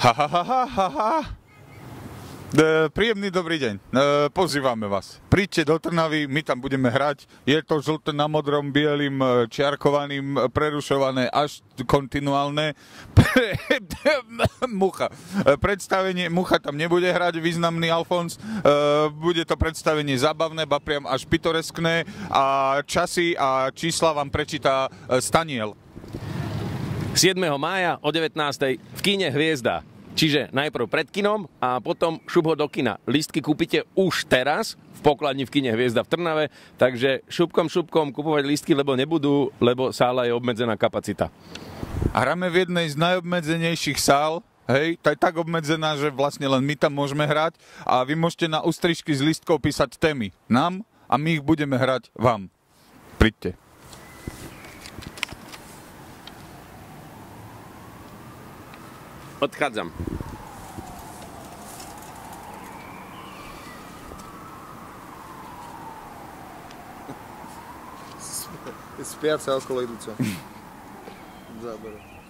Ha, ha, ha, ha, ha, ha. Príjemný dobrý deň. Pozývame vás. Príďte do Trnavy, my tam budeme hrať. Je to žlté na modrom, bielým, čiarkovaným, prerušované až kontinuálne. Mucha. Predstavenie, Mucha tam nebude hrať, významný Alfons. Bude to predstavenie zábavné, ba priam až pitoreskné. A časy a čísla vám prečíta Staniel. 7. mája o 19. v kine Hviezda. Čiže najprv pred kinom a potom šup ho do kina. Lístky kúpite už teraz v pokladni v kine Hviezda v Trnave, takže šupkom kupovať lístky, lebo nebudú, lebo sála je obmedzená kapacita. A hráme v jednej z najobmedzenejších sál, hej, tá je tak obmedzená, že vlastne len my tam môžeme hrať a vy môžete na ústrižky z lístkov písať témy nám a my ich budeme hrať vám. Príďte. Odchádzam. Spiaca okolo idúca. Záber.